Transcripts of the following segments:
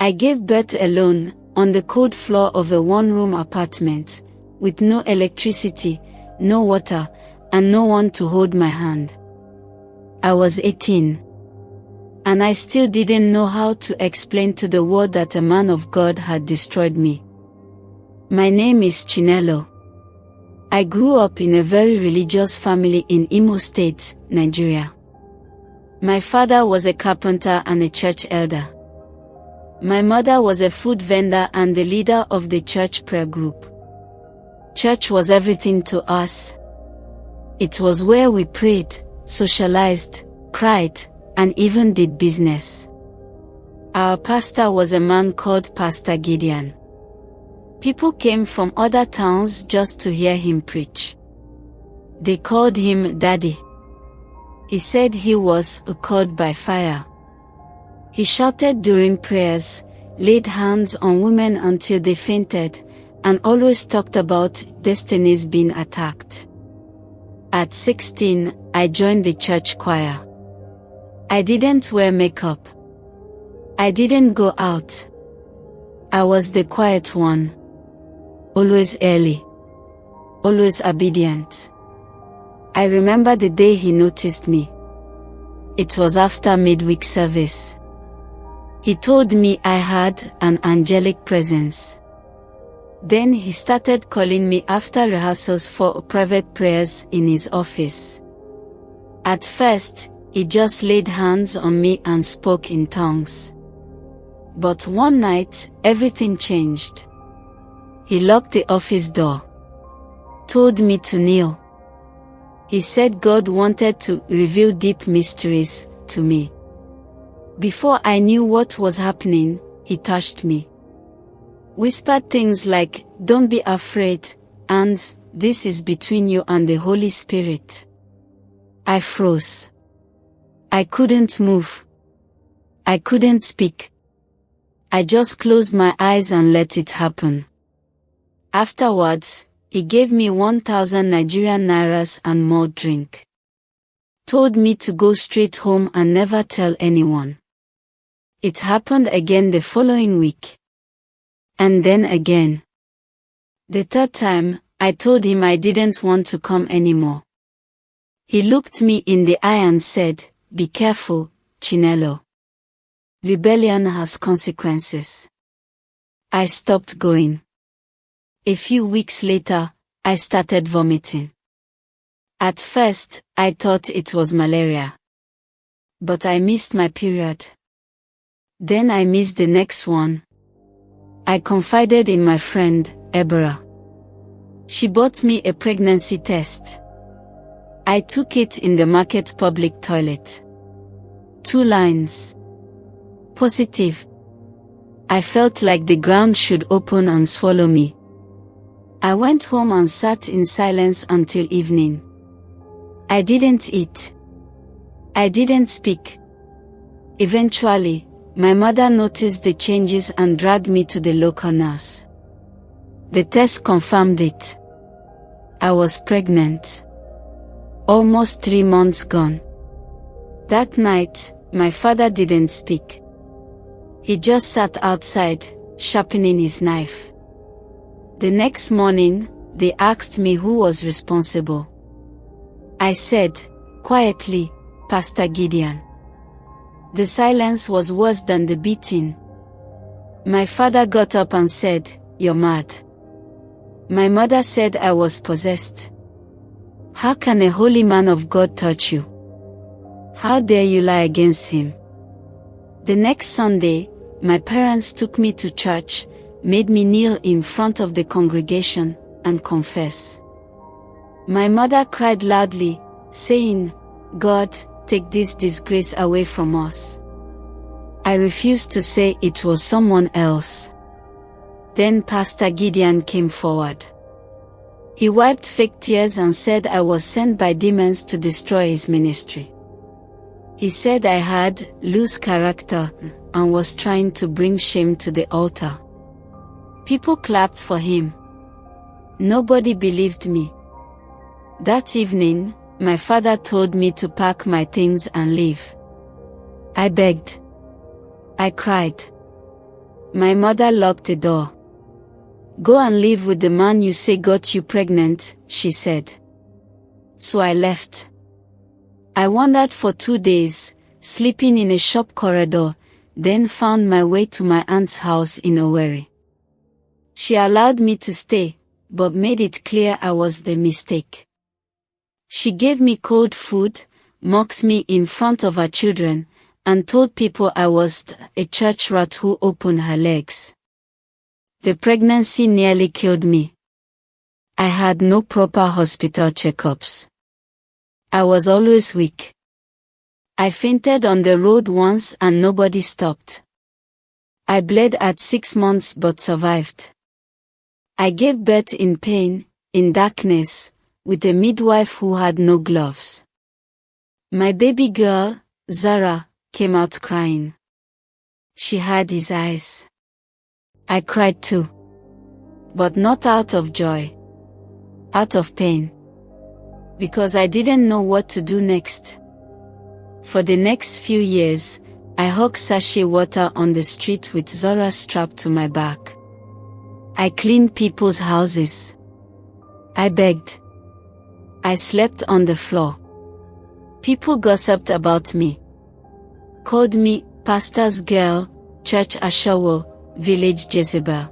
I gave birth alone, on the cold floor of a one-room apartment, with no electricity, no water, and no one to hold my hand. I was 18. And I still didn't know how to explain to the world that a man of God had destroyed me. My name is Chinelo. I grew up in a very religious family in Imo State, Nigeria. My father was a carpenter and a church elder. My mother was a food vendor and the leader of the church prayer group. Church was everything to us. It was where we prayed, socialized, cried, and even did business. Our pastor was a man called Pastor Gideon. People came from other towns just to hear him preach. They called him Daddy. He said he was called by fire. He shouted during prayers, laid hands on women until they fainted, and always talked about destinies being attacked. At 16, I joined the church choir. I didn't wear makeup. I didn't go out. I was the quiet one. Always early. Always obedient. I remember the day he noticed me. It was after midweek service. He told me I had an angelic presence. Then he started calling me after rehearsals for private prayers in his office. At first, he just laid hands on me and spoke in tongues. But one night, everything changed. He locked the office door. Told me to kneel. He said God wanted to reveal deep mysteries to me. Before I knew what was happening, he touched me. Whispered things like, "Don't be afraid," and "This is between you and the Holy Spirit." I froze. I couldn't move. I couldn't speak. I just closed my eyes and let it happen. Afterwards, he gave me 1,000 Nigerian nairas and more drink. Told me to go straight home and never tell anyone. It happened again the following week. And then again. The third time, I told him I didn't want to come anymore. He looked me in the eye and said, "Be careful, Chinelo. Rebellion has consequences." I stopped going. A few weeks later, I started vomiting. At first, I thought it was malaria. But I missed my period. Then I missed the next one. I confided in my friend, Ebra. She bought me a pregnancy test. I took it in the market public toilet. 2 lines. Positive. I felt like the ground should open and swallow me. I went home and sat in silence until evening. I didn't eat. I didn't speak. Eventually, my mother noticed the changes and dragged me to the local nurse. The test confirmed it. I was pregnant. Almost 3 months gone. That night, my father didn't speak. He just sat outside, sharpening his knife. The next morning, they asked me who was responsible. I said, quietly, "Pastor Gideon." The silence was worse than the beating. My father got up and said, "You're mad." My mother said I was possessed. "How can a holy man of God touch you? How dare you lie against him?" The next Sunday, my parents took me to church, made me kneel in front of the congregation, and confess. My mother cried loudly, saying, "God, take this disgrace away from us." I refused to say it was someone else. Then Pastor Gideon came forward. He wiped fake tears and said I was sent by demons to destroy his ministry. He said I had loose character and was trying to bring shame to the altar. People clapped for him. Nobody believed me. That evening, my father told me to pack my things and leave. I begged. I cried. My mother locked the door. "Go and live with the man you say got you pregnant," she said. So I left. I wandered for 2 days, sleeping in a shop corridor, then found my way to my aunt's house in Owerri. She allowed me to stay, but made it clear I was the mistake. She gave me cold food, mocked me in front of her children, and told people I was a church rat who opened her legs. The pregnancy nearly killed me. I had no proper hospital checkups. I was always weak. I fainted on the road once and nobody stopped. I bled at 6 months but survived. I gave birth in pain, in darkness, with a midwife who had no gloves. My baby girl, Zara, came out crying. She had his eyes. I cried too. But not out of joy. Out of pain. Because I didn't know what to do next. For the next few years, I hogged sachet water on the street with Zara strapped to my back. I cleaned people's houses. I begged. I slept on the floor. People gossiped about me. Called me pastor's girl, church ashawo, village Jezebel.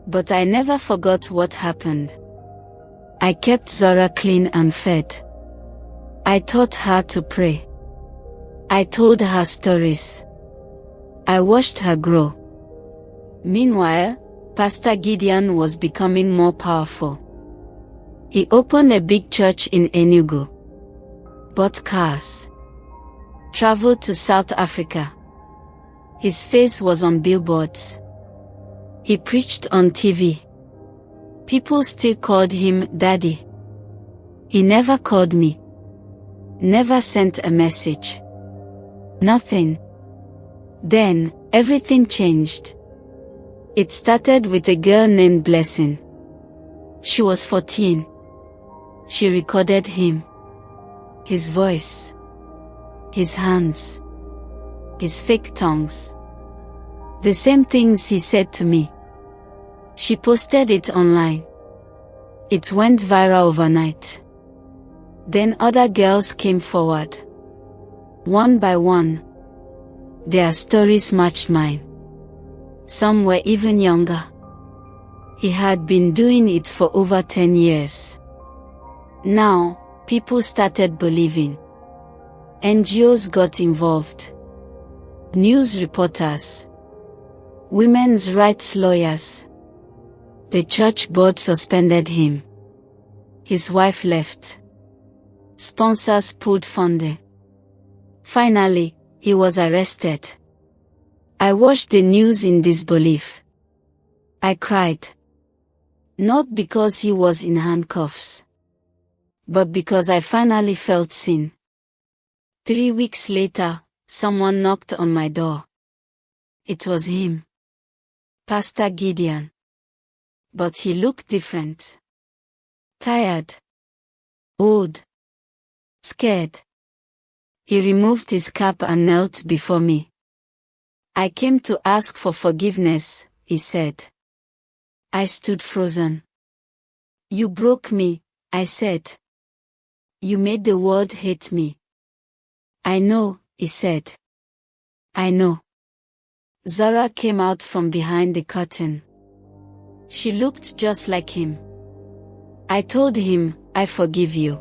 But I never forgot what happened. I kept Zara clean and fed. I taught her to pray. I told her stories. I watched her grow. Meanwhile, Pastor Gideon was becoming more powerful. He opened a big church in Enugu. Bought cars. Traveled to South Africa. His face was on billboards. He preached on TV. People still called him Daddy. He never called me. Never sent a message. Nothing. Then, everything changed. It started with a girl named Blessing. She was 14. She recorded him. His voice. His hands. His fake tongues. The same things he said to me. She posted it online. It went viral overnight. Then other girls came forward. One by one. Their stories matched mine. Some were even younger. He had been doing it for over 10 years. Now, people started believing. NGOs got involved. News reporters. Women's rights lawyers. The church board suspended him. His wife left. Sponsors pulled funding. Finally, he was arrested. I watched the news in disbelief. I cried. Not because he was in handcuffs, but because I finally felt seen. 3 weeks later, someone knocked on my door. It was him. Pastor Gideon. But he looked different. Tired. Old. Scared. He removed his cap and knelt before me. "I came to ask for forgiveness," he said. I stood frozen. "You broke me," I said. "You made the world hate me." "I know," he said. "I know." Zara came out from behind the curtain. She looked just like him. I told him, "I forgive you.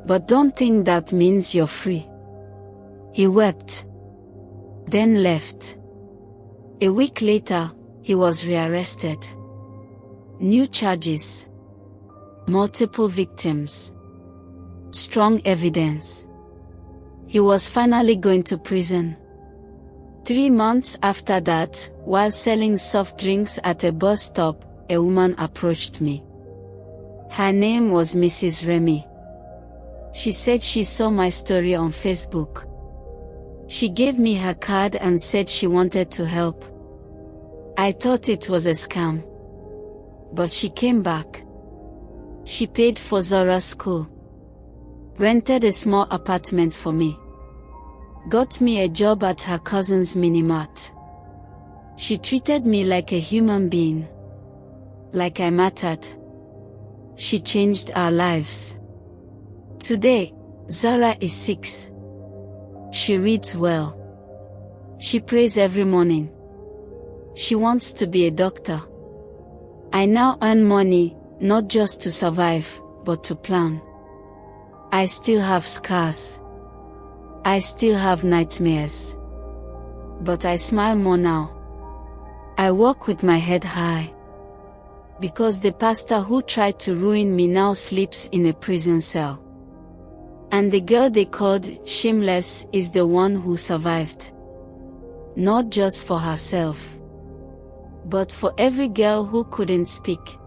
But don't think that means you're free." He wept. Then left. A week later, he was rearrested. New charges. Multiple victims. Strong evidence. He was finally going to prison. 3 months after that, while selling soft drinks at a bus stop, a woman approached me. Her name was Mrs. Remy. She said she saw my story on Facebook. She gave me her card and said she wanted to help. I thought it was a scam. But she came back. She paid for Zora's school. Rented a small apartment for me. Got me a job at her cousin's minimart. She treated me like a human being. Like I mattered. She changed our lives. Today, Zara is 6. She reads well. She prays every morning. She wants to be a doctor. I now earn money, not just to survive, but to plan. I still have scars. I still have nightmares. But I smile more now. I walk with my head high. Because the pastor who tried to ruin me now sleeps in a prison cell. And the girl they called shameless is the one who survived. Not just for herself, but for every girl who couldn't speak.